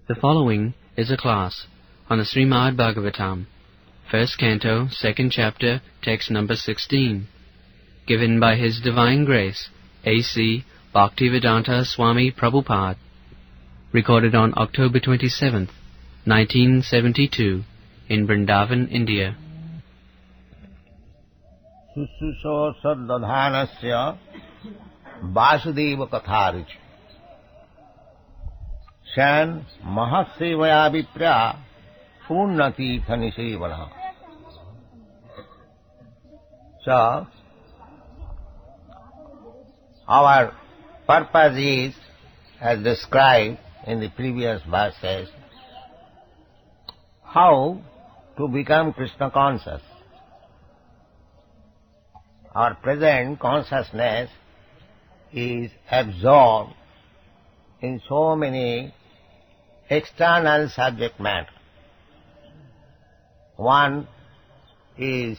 The following is a class on the Śrīmad-Bhāgavatam, first canto, second chapter, text number 16, given by His Divine Grace, A.C. Bhaktivedanta Swami Prabhupada, recorded on October 27th, 1972, in Vrindavan, India. Sushuso saddadhanasya Vasudeva katharuchi Shan mahassevaya vipra punnati phanisevana. So, our purpose is, as described in the previous verses, how to become Krishna conscious. Our present consciousness is absorbed in so many external subject matter. One is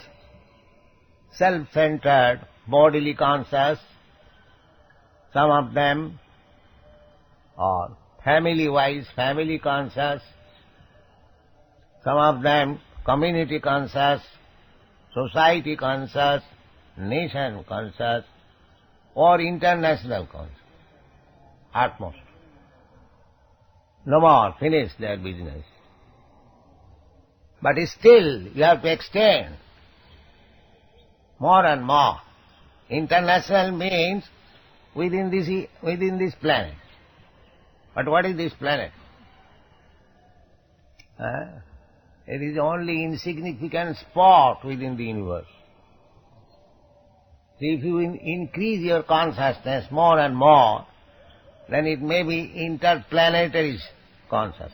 self-centered, bodily conscious. Some of them are family-wise, family conscious. Some of them community conscious, society conscious, nation conscious, or international conscious. Utmost. No more, finish their business. But still you have to extend more and more. International means within this planet. But what is this planet? It is only insignificant spot within the universe. So if you increase your consciousness more and more, then it may be interplanetary consciousness.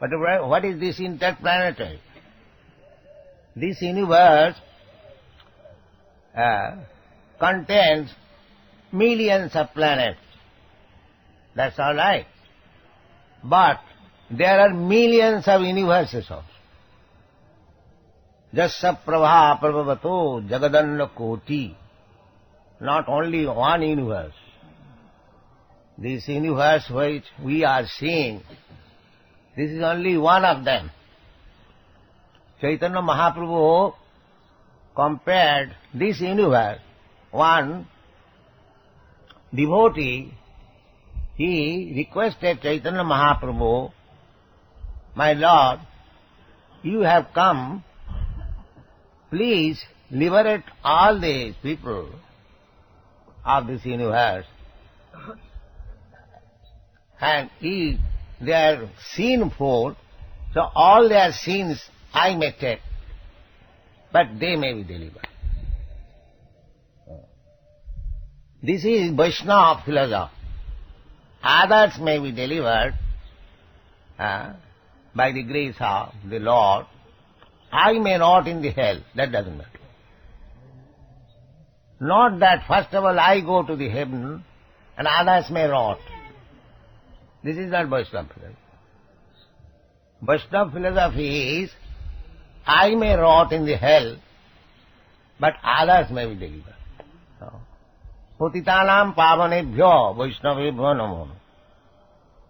But what is this interplanetary? This universe contains millions of planets. That's all right. But there are millions of universes also. Jasya prabha prabhavato jagadanna koti. Not only one universe. This universe which we are seeing, this is only one of them. Chaitanya Mahaprabhu compared this universe. One devotee, he requested Chaitanya Mahaprabhu, "My Lord, you have come, please liberate all these people of this universe. And if they are sinful, so all their sins I may take, but they may be delivered." This is Vaishnava philosophy. Others may be delivered by the grace of the Lord. I may not in the hell. That doesn't matter. Not that first of all I go to the heaven and others may not. This is not Vaishnava philosophy. Vaishnava philosophy is, I may rot in the hell, but others may be delivered. Patitanam pavanebhyo Vaishnavebhyo namo.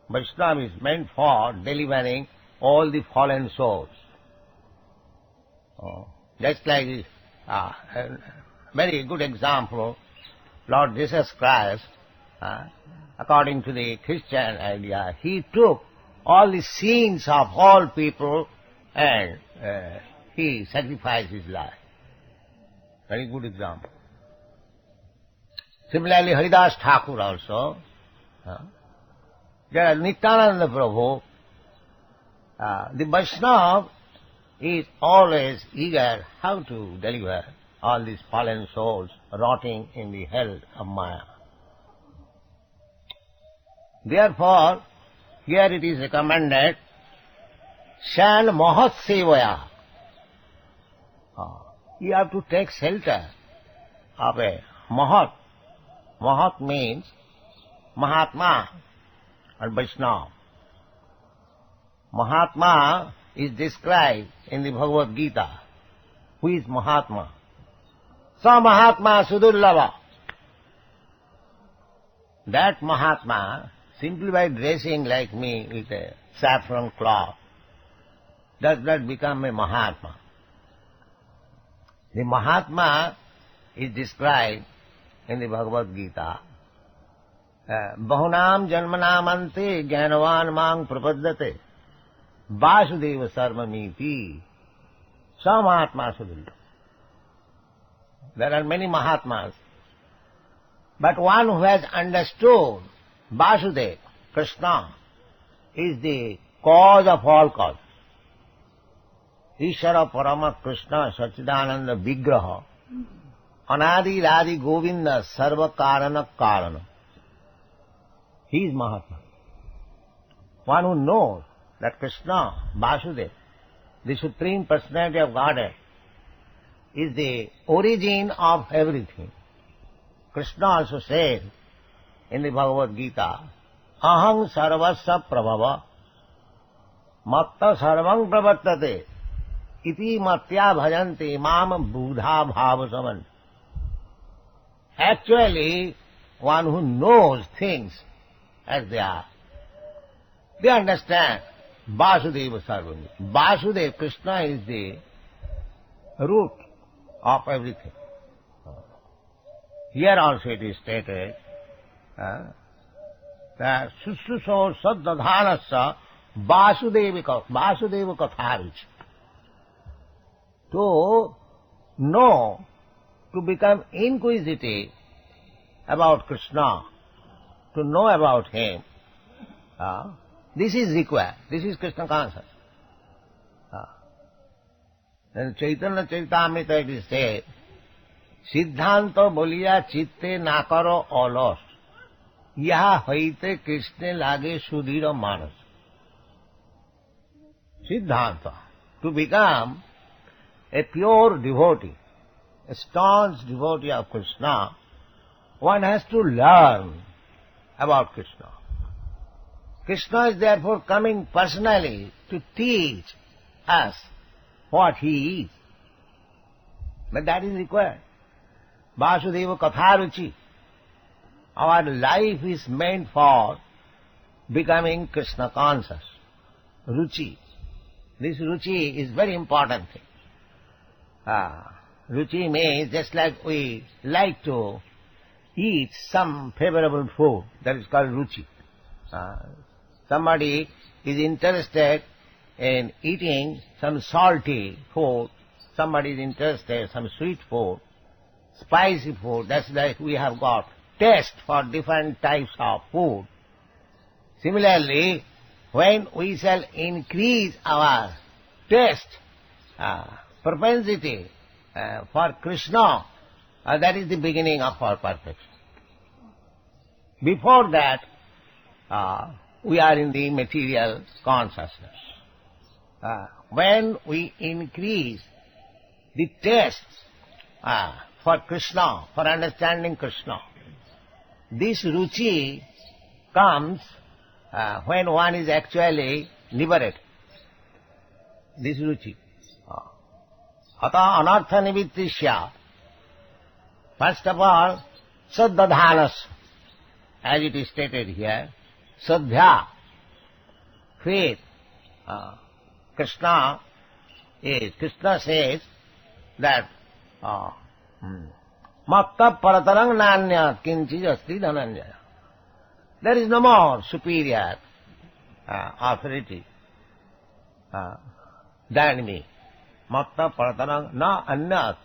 Vaishnava is meant for delivering all the fallen souls. Just like this, a very good example, Lord Jesus Christ, according to the Christian idea, He took all the sins of all people and He sacrificed His life. Very good example. Similarly, Haridas Thakur also, there are Nityananda Prabhu, the Vaishnava is always eager how to deliver all these fallen souls rotting in the hell of Maya. Therefore, here it is recommended, Shan Mahat Sevaya. You have to take shelter of a Mahat. Mahat means Mahatma or Vaishnava. Mahatma is described in the Bhagavad Gita. Who is Mahatma? Sa Mahatma Sudurlava. That Mahatma simply by dressing like me with a saffron cloth, does not become a Mahatma. The Mahatma is described in the Bhagavad Gita. Bahunam janmanamante jnanavan mang prapaddate vasudeva sarvamiti samahatma sudilya. There are many Mahatmas, but one who has understood Vasudeva, Krishna, is the cause of all causes. Ishara Parama Krishna Sachidananda Vigraha Anadi Radi Govinda Sarva Karana Karana. He is Mahatma. One who knows that Krishna, Vasudeva, the Supreme Personality of Godhead, is the origin of everything. Krishna also said in the Bhagavad Gita, Aham sarvasya prabhava matta sarvam pravattate iti matya bhajanti mam buddha bhavasaman. Actually, one who knows things as they are, they understand Vasudeva Sarvamiti. Vasudeva, Krishna, is the root of everything. Here also it is stated that Sususo Saddadhanasya Vasudeva Katharich. To know, to become inquisitive about Krishna, to know about him, this is required. This is Krishna consciousness. In Chaitanya Charitamrita it is said, Siddhanta boliya chitte nakaro olos, yaha haite Krishna lage sudhira manas. Siddhanta, to become a pure devotee, a staunch devotee of Krishna, one has to learn about Krishna. Krishna is therefore coming personally to teach us what he is. But that is required. Vasudeva Katharuchi. Our life is meant for becoming Krishna conscious. Ruchi. This ruchi is very important thing. Ruchi means just like we like to eat some favorable food, that is called ruchi. Somebody is interested in eating some salty food, somebody is interested in some sweet food, spicy food. That's like we have got taste for different types of food. Similarly, when we shall increase our taste, propensity for Krishna, that is the beginning of our perfection. Before that, we are in the material consciousness. When we increase the taste for Krishna, for understanding Krishna, this ruchi comes when one is actually liberated. This ruchi. Ata anartha nivittisya. First of all, saddadhanas, as it is stated here, sadhya, faith. Krishna says that matta paratarang nanya kinchij asti dhananjaya. There is no more superior authority than me. Matta paratarang na anyat.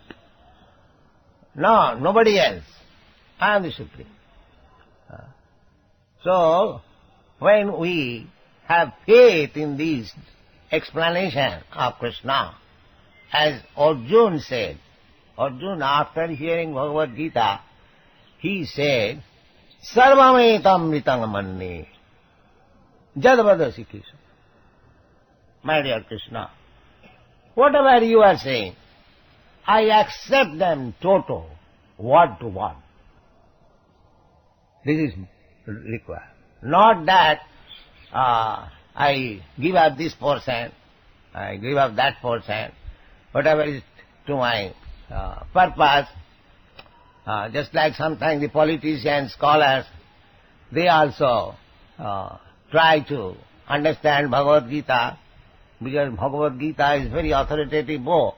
No, nobody else. I am the Supreme. So, when we have faith in this explanation of Krishna, as Arjuna said, Arjuna, after hearing Bhagavad Gita, he said, Sarvametam mitang manne jadvadasi Krishna. My dear Krishna, whatever you are saying, I accept them total, word to word. This is required. Not that I give up this portion, I give up that portion, whatever is to my purpose. Just like sometimes the politicians, scholars, they also try to understand Bhagavad Gita, because Bhagavad Gita is very authoritative book.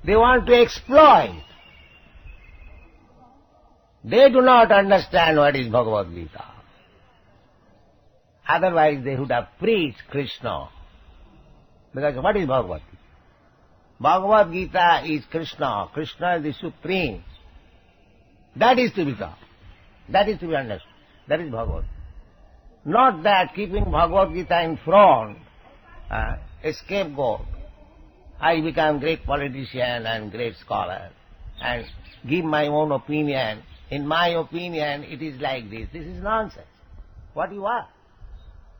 They want to exploit. They do not understand what is Bhagavad Gita. Otherwise they would have preached Krishna. Because what is Bhagavad Gita? Bhagavad Gita is Krishna. Krishna is the Supreme. That is to be taught. That is to be understood. That is Bhagavad Gita. Not that keeping Bhagavad Gita in front, a scapegoat. I become great politician and great scholar and give my own opinion. In my opinion, it is like this. This is nonsense. What you are?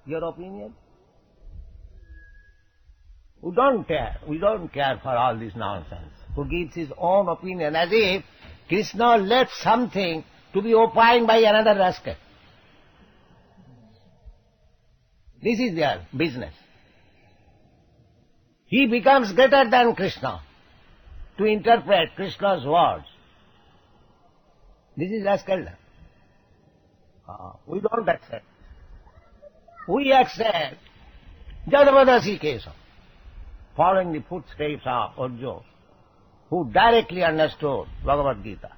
Your opinion? We don't care. We don't care for all this nonsense. Who gives his own opinion as if Krishna left something to be opined by another rascal. This is their business. He becomes greater than Krishna to interpret Krishna's words. This is rascaldom. We don't accept. We accept Jadavadasi Kesam, following the footsteps of Arjuna, who directly understood Bhagavad Gita.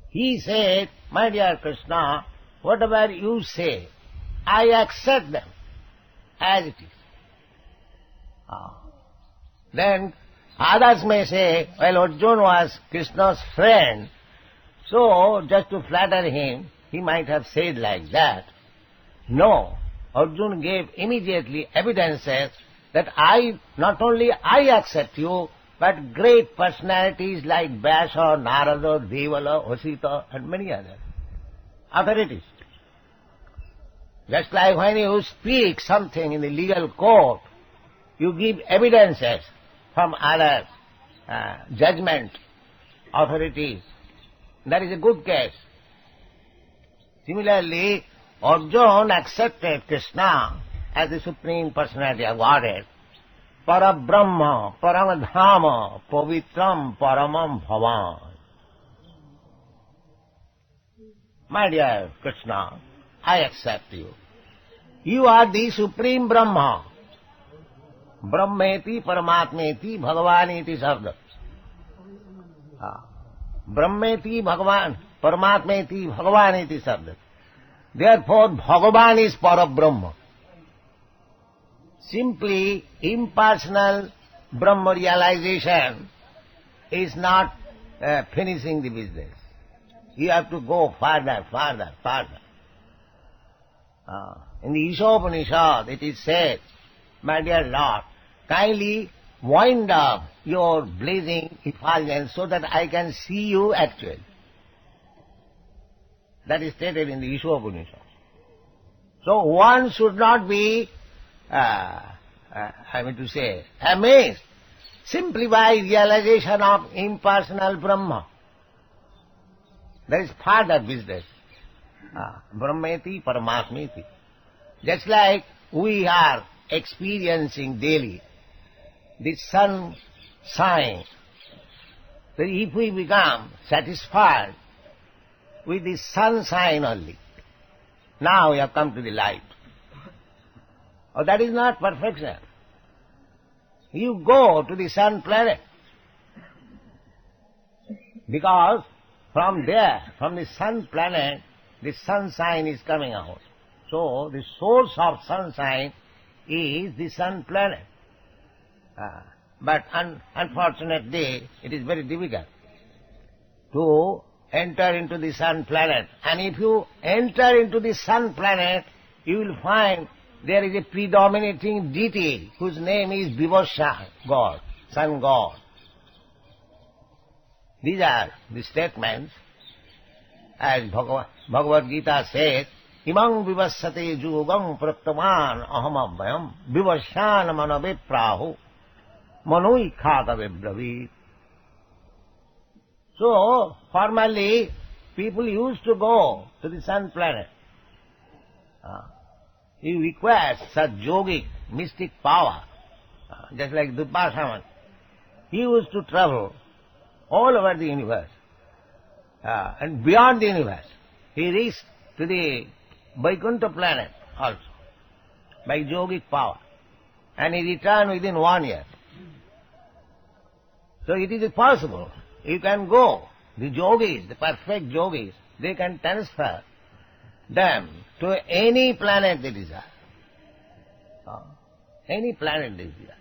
He said, my dear Krishna, whatever you say, I accept them as it is. Then others may say, well, Arjuna was Krishna's friend, so just to flatter him, he might have said like that. No, Arjuna gave immediately evidences that not only I accept you, but great personalities like Vyasa, Narada, Devala, Vasita and many others. Authorities. Just like when you speak something in the legal court, you give evidences from other judgment authorities. That is a good case. Similarly, Arjuna accepted Krishna as the Supreme Personality of Godhead. Parabrahma, Paramadhama, Pavitram, Paramam Bhavan. My dear Krishna, I accept you. You are the Supreme Brahma. Brahmeti, Paramatmeti, Bhagavaneti Sabda. Brahmeti, Bhagavan, Paramatmeti, Bhagavaneti Sabda. Therefore, Bhagavan is Parabrahma. Simply impersonal Brahma realization is not finishing the business. You have to go further, further, further. In the Ishopanishad it is said, my dear Lord, kindly wind up your blazing effulgence so that I can see you actually. That is stated in the Ishopanishad. So one should not be, amazed simply by realization of impersonal Brahma. There is further business. Brahmeti, Paramatmeti. Just like we are experiencing daily the sun sign, that if we become satisfied with the sun sign only, now we have come to the light. Oh, that is not perfection. You go to the sun planet, because from there, from the sun planet, the sunshine is coming out. So the source of sunshine is the sun planet. But unfortunately, it is very difficult to enter into the sun planet. And if you enter into the sun planet, you will find there is a predominating deity whose name is Vivasya, God, sun god. These are the statements, as Bhagavad Gita says, Imang vivassate jugam praktaman aham abhyam vivasyan manabe prahu manoi khagave bravit. So, formerly, people used to go to the sun planet. He requires such yogic, mystic power, just like Dubbasaman. He used to travel all over the universe and beyond the universe. He reached to the Vaikuntha planet also, by yogic power. And he returned within 1 year. So it is possible. You can go. The yogis, the perfect yogis, they can transfer them to any planet they desire. Any planet they desire.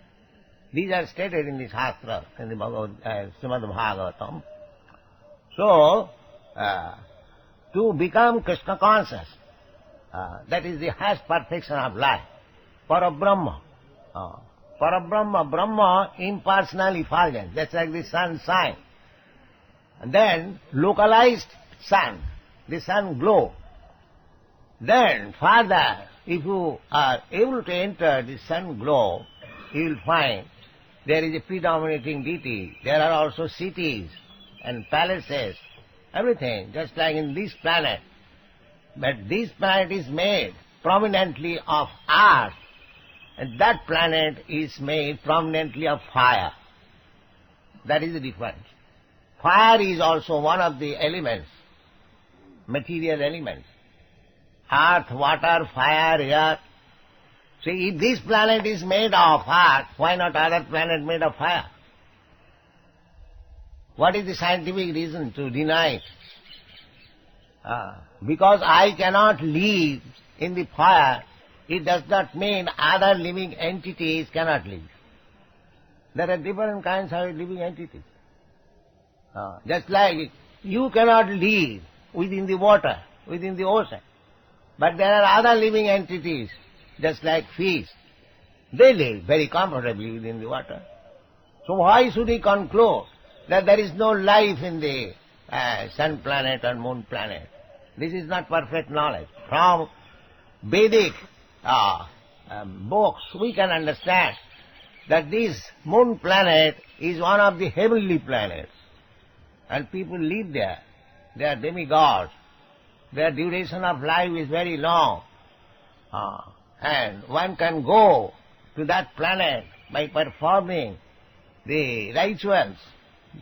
These are stated in the Shastra, in the Śrīmad-Bhāgavatam. So, to become Krishna conscious, that is the highest perfection of life. Parabrahma. Parabrahma, Brahma, impersonal effulgence. That's like the sun shine. And then localized sun, the sun glow. Then further, if you are able to enter the sun glow, you will find there is a predominating deity. There are also cities and palaces, everything, just like in this planet. But this planet is made prominently of earth, and that planet is made prominently of fire. That is the difference. Fire is also one of the elements, material elements. Earth, water, fire, air. See, if this planet is made of earth, why not other planet made of fire? What is the scientific reason to deny it? Because I cannot live in the fire, it does not mean other living entities cannot live. There are different kinds of living entities. Just like you cannot live within the water, within the ocean. But there are other living entities, just like fish. They live very comfortably within the water. So why should we conclude that there is no life in the sun planet or moon planet? This is not perfect knowledge. From Vedic books we can understand that this moon planet is one of the heavenly planets. And people live there. They are demigods. Their duration of life is very long. And one can go to that planet by performing the rituals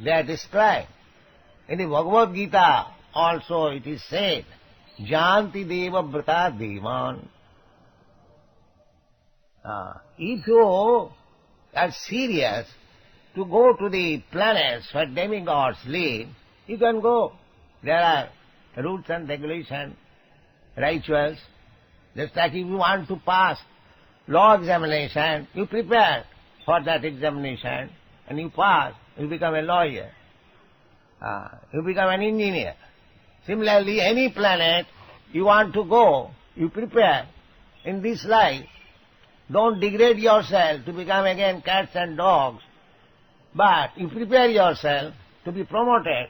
they are described. In the Bhagavad Gita also it is said, Janti deva vrata devan. If you are serious to go to the planets where demigods live, you can go. There are rules and regulations, rituals. Just like if you want to pass law examination, you prepare for that examination and you pass, you become a lawyer. You become an engineer. Similarly, any planet you want to go, you prepare in this life. Don't degrade yourself to become again cats and dogs, but you prepare yourself to be promoted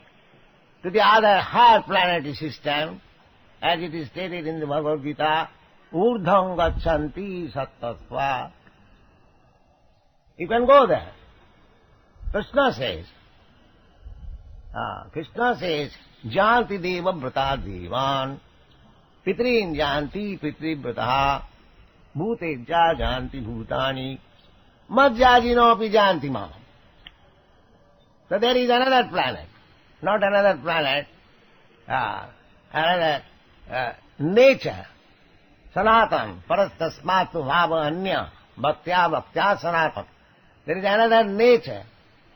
to the other higher planetary system, as it is stated in the Bhagavad Gita, urdham gacchanti sattatva. You can go there. Krishna says, janti deva vrata devan, pitrin janti pitri vrata, bhutejja janti bhutani, madhyajinopi janti mam. So there is another planet, not another planet, another nature. Sanatana, parastasmatu bhava anya, bhaktya bhaktya sanatana. There is another nature,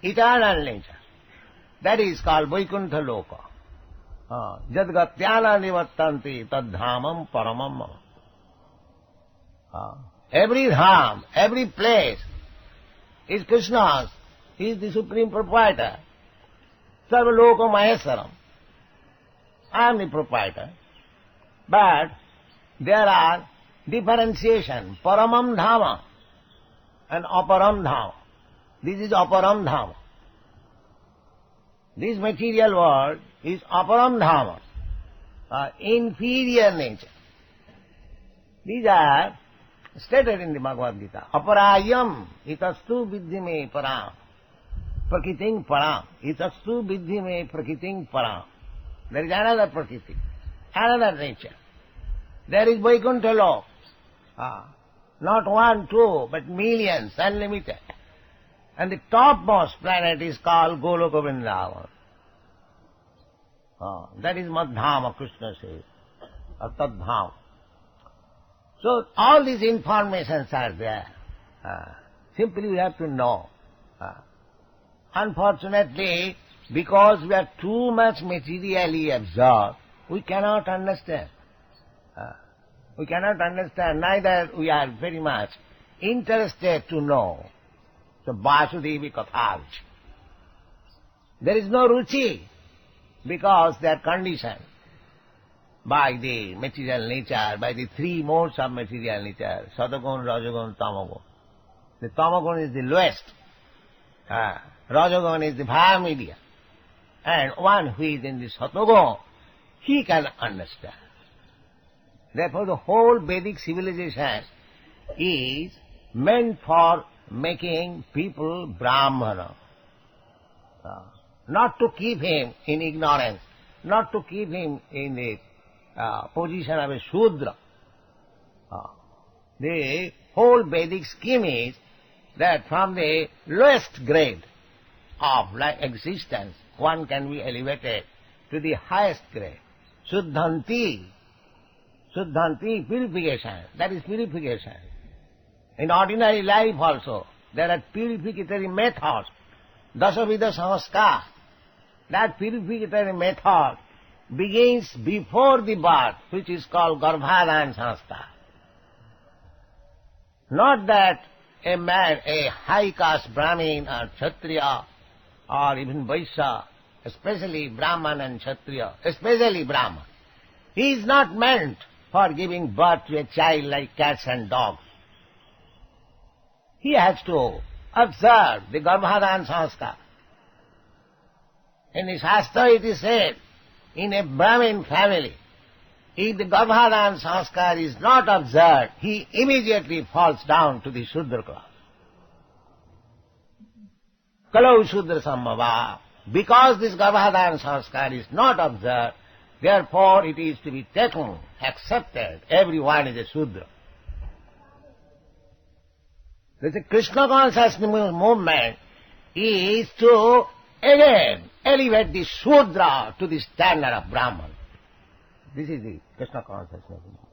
eternal nature. That is called Vaikuntha Loka. Jadgatyana nivattanti tadhamam paramam. Every dham, every place is Krishna's. He is the supreme proprietor. Sarvaloka Maheswaram. I am the proprietor. But there are differentiation. Paramam dhama and aparam dhama. This is aparam dhama. This material world is aparam dhama, inferior nature. These are stated in the Bhagavad Gita. Aparayam itastu viddhi me param. Prakiting param. Itastu viddhi me prakiting param. There is another prakriti, another nature. There is Vaikuntha Loka. Not one, two, but millions, unlimited. And the topmost planet is called Goloka Vrindavan. That is Madhama, Krishna says, or Tadhama. So all these informations are there. Simply we have to know. Unfortunately, because we are too much materially absorbed, we cannot understand. We cannot understand, neither we are very much interested to know. So Vasudevi Kathavic. There is no ruchi, because they are conditioned by the material nature, by the three modes of material nature, Satagun, Rajagun, Tamagun. The Tamagun is the lowest, Rajagun is the higher medium, and one who is in the Satagun, he can understand. Therefore the whole Vedic civilization is meant for making people Brahmana, not to keep him in ignorance, not to keep him in the position of a Shudra. The whole Vedic scheme is that from the lowest grade of existence, one can be elevated to the highest grade. Suddhanti, purification, that is purification. In ordinary life also, there are purificatory methods. Dasavida samskar, that purificatory method begins before the birth, which is called Garbhadhan sanskar. Not that a man, a high caste Brahmin or Kshatriya or even Vaishya, especially Brahman and Kshatriya, especially Brahman, he is not meant for giving birth to a child like cats and dogs. He has to observe the Garbhadhan sanskar. In the Shastra it is said, in a Brahmin family, if the Garbhadhan sanskar is not observed, he immediately falls down to the Shudra class. Kalau Shudra Sammava. Because this Garbhadhan sanskar is not observed, therefore it is to be taken, accepted, everyone is a Shudra. This Krishna consciousness movement is to again elevate the Shudra to the standard of Brahman. This is the Krishna consciousness movement.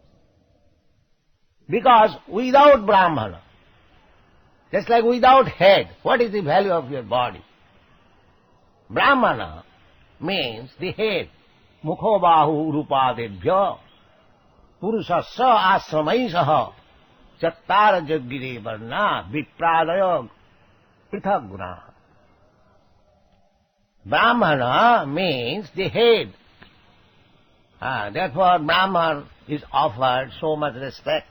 Because without Brahmana, just like without head, what is the value of your body? Brahmana means the head. Mukho bahu rupadebhya purusasya asramaisaha chattara jaggire varna vipradaya prithak guna. Brahmana means the head. Therefore Brahman is offered so much respect.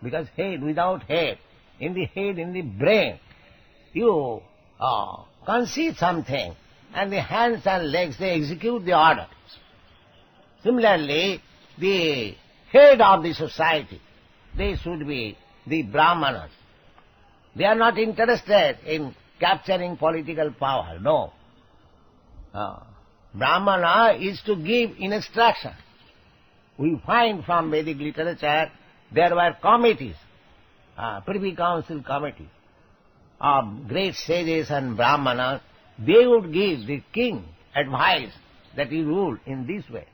Because head, without head, in the brain, you conceive something, and the hands and legs, they execute the order. Similarly, the head of the society, they should be the Brahmanas. They are not interested in capturing political power, no. Brahmana is to give instruction. We find from Vedic literature there were committees, Privy Council committees of great sages and Brahmanas. They would give the king advice that he rule in this way.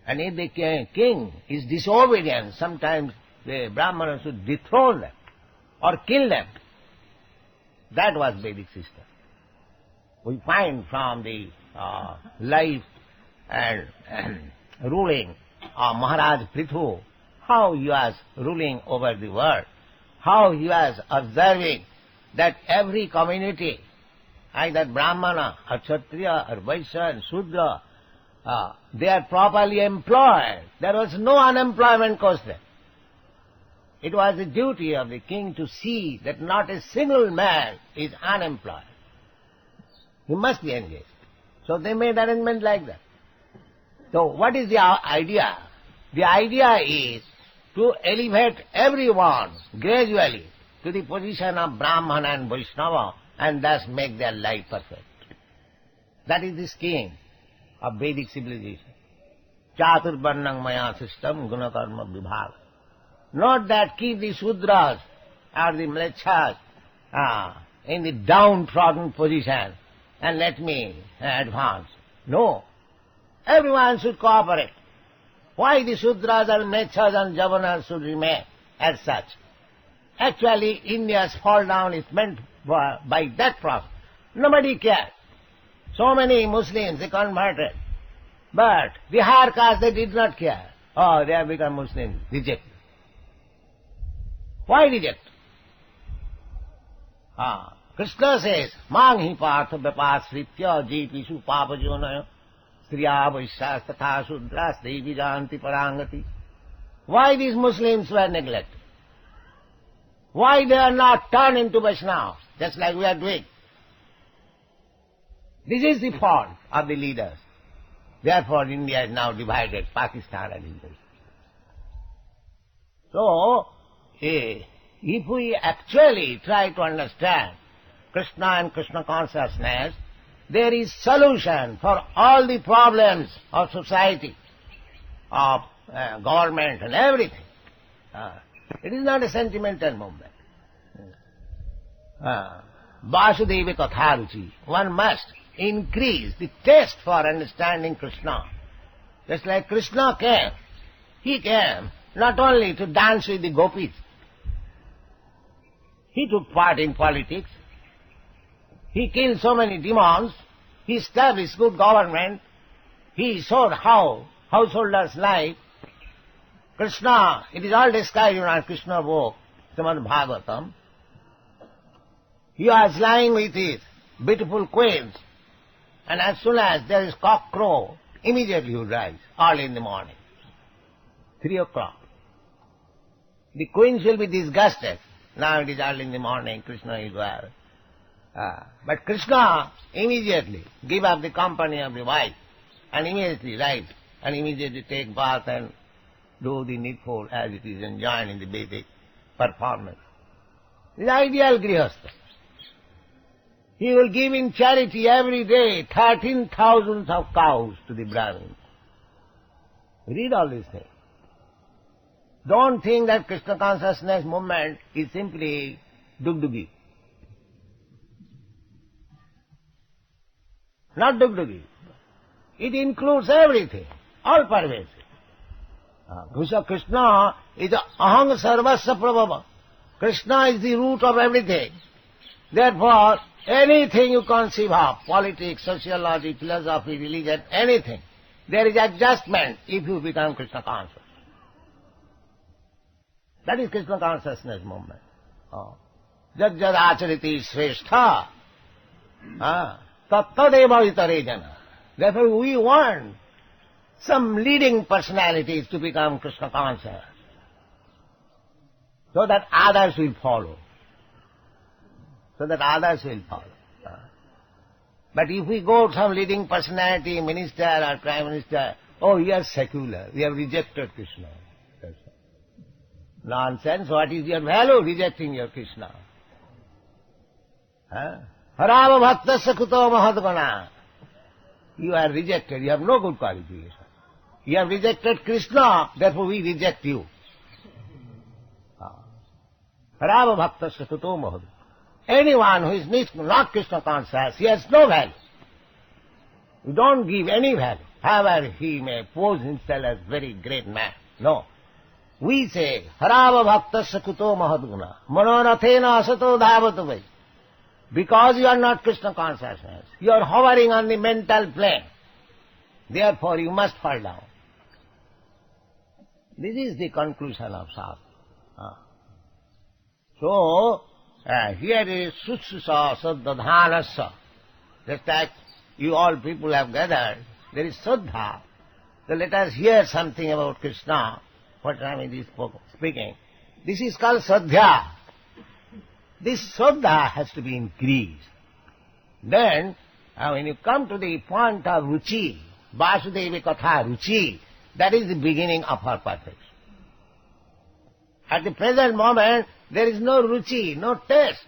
And if the king is disobedient, sometimes the Brahmanas should dethrone them or kill them. That was Vedic system. We find from the life and ruling of Maharaj Prithu, how he was ruling over the world, how he was observing that every community, either Brahmana or Kshatriya or Vaishya and Shudra, they are properly employed. There was no unemployment cost there. It was the duty of the king to see that not a single man is unemployed. He must be engaged. So they made arrangement like that. So what is the idea? The idea is to elevate everyone gradually to the position of Brahman and Vaishnava and thus make their life perfect. That is the scheme of Vedic civilization. Chaturvarnang maya system gunakarma vibhaga. Not that keep the Shudras or the Mlecchas in the downtrodden position and let me advance. No. Everyone should cooperate. Why the Sudras and Mechas and Javanas should remain as such? Actually, India's fall down is meant by that process. Nobody cares. So many Muslims, they converted. But the higher caste, they did not care. Oh, they have become Muslims. Reject. Why reject? Krishna says, Mang hi partha vyapasritya jeepishu papajonaya striya vaishyas tatha sudras devi janti parangati. Why these Muslims were neglected? Why they are not turned into Vaishnavas, just like we are doing? This is the fault of the leaders. Therefore, India is now divided, Pakistan and India. So, if we actually try to understand Krishna and Krishna consciousness, there is solution for all the problems of society, of government and everything. It is not a sentimental movement. Vasudeva Katharuchi. One must increase the taste for understanding Krishna. Just like Krishna came. He came not only to dance with the gopis. He took part in politics. He killed so many demons. He established good government. He showed how householders live. Krishna, it is all described in our Krishna book, Śrīmad-Bhāgavatam. He was lying with his beautiful queens, and as soon as there is cock crow, immediately he would rise, early in the morning, 3 o'clock. The queens will be disgusted. Now it is early in the morning, Krishna is there. But Krishna immediately give up the company of the wife, and immediately rise, and immediately take bath and do the needful as it is enjoined in the Vedic performance. The ideal grihastha. He will give in charity every day 13,000 of cows to the Brahmins. Read all these things. Don't think that Krishna consciousness movement is simply dugdugi. Not dugdugi. It includes everything, all pervasive. Krishna is aham sarvasya prabhava. Krishna is the root of everything. Therefore, anything you conceive of, politics, sociology, philosophy, religion, anything, there is adjustment if you become Krishna conscious. That is Krishna consciousness movement. Jad jad achariti shrestha, tattadeva vitare jana. Therefore we want some leading personalities to become Krishna conscious, so that others will follow. But if we go to some leading personality, minister or prime minister, oh, you are secular, we have rejected Krishna. Nonsense, what is your value rejecting your Krishna? Harava bhaktasya kuto mahadgana. You are rejected, you have no good qualification. You have rejected Krishna, therefore we reject you. Harava bhaktasya kuto mahadgana. Anyone who is not Krishna conscious, he has no value. You don't give any value, however he may pose himself as very great man. No. We say, Harava bhaktasya kuto mahadguna, manorathena asato dhavatu vai. Because you are not Krishna consciousness, you are hovering on the mental plane. Therefore you must fall down. This is the conclusion of Shastra. So, here is Sususa Saddhadhanasya. Just like you all people have gathered, there is Saddha. So let us hear something about Krishna, what Swami is speaking. This is called Saddha. This Saddha has to be increased. Then, when you come to the point of Ruchi, Vasudeva Katha Ruchi, that is the beginning of her perfection. At the present moment, there is no ruchi, no taste.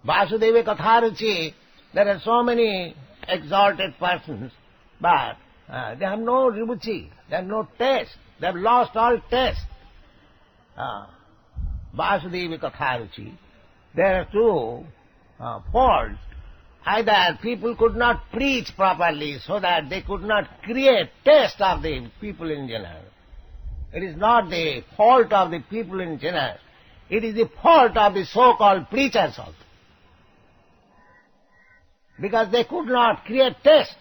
Vasudeva Katha Ruchi, there are so many exalted persons, but they have no ruchi, they have no taste, they have lost all taste. Vasudeva Katha Ruchi, there are two faults Either people could not preach properly so that they could not create taste of the people in general. It is not the fault of the people in general. It is the fault of the so-called preachers also. Because they could not create taste.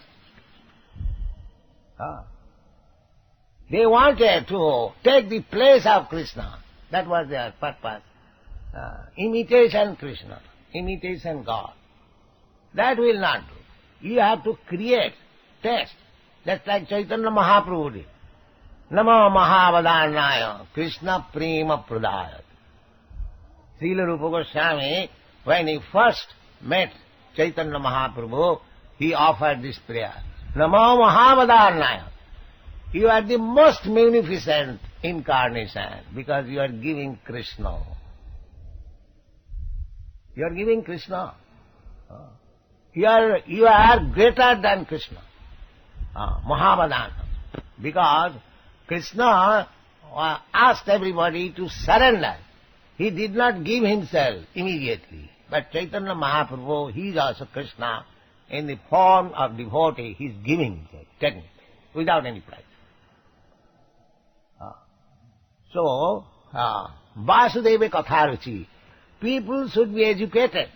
They wanted to take the place of Krishna. That was their purpose. Imitation Krishna, imitation God. That will not do. You have to create taste. Just like Chaitanya Mahaprabhu did. Namo Mahavadannaya Krishna Prema Pradayat. Srila Rupa Goswami, when he first met Chaitanya Mahaprabhu, he offered this prayer. Namo Mahavadannaya. You are the most magnificent incarnation because you are giving Krishna. You are giving Krishna. You are greater than Krishna. Mahavadana. Because Krishna asked everybody to surrender. He did not give himself immediately. But Chaitanya Mahaprabhu, he is also Krishna. In the form of devotee, he is giving himself, technically, without any price. So, Vasudeva Katharuchi. People should be educated.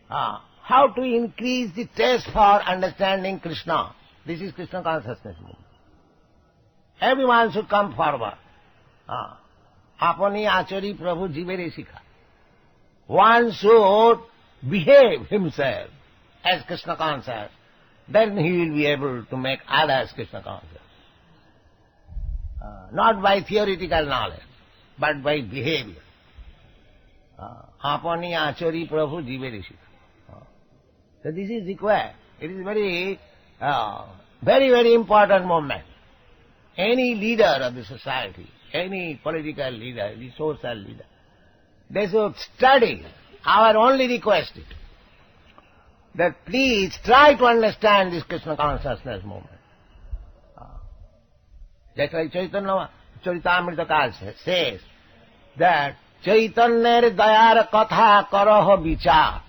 How to increase the taste for understanding Krishna. This is Krishna consciousness movement. Everyone should come forward. Apani achari Prabhu jivere sikha. One should behave himself as Krishna conscious. Then he will be able to make others Krishna conscious. Not by theoretical knowledge, but by behavior. Apani achari Prabhu jivere sikha. So this is required. It is very, very important moment. Any leader of the society, any political leader, the social leader, they should study. Our only request is that please try to understand this Krishna consciousness movement. Just like Chaitanya Charitamrita says that Chaitanya dayar katha karaho vichar.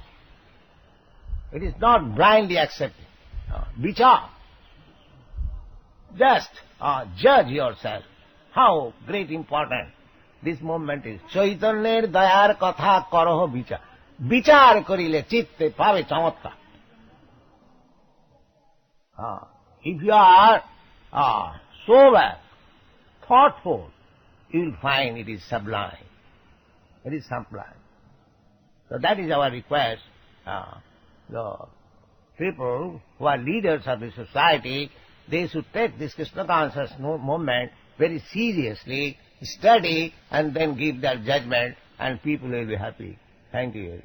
It is not blindly accepted. Vichar. Just judge yourself. How great important this movement is. Chaitanya dayar katha karaho vichar. Vichar karile chitte pave chamatkar. If you are sober, thoughtful, you will find it is sublime. It is sublime. So that is our request. The people who are leaders of the society, they should take this Krishna conscious movement very seriously, study, and then give their judgment, and people will be happy. Thank you.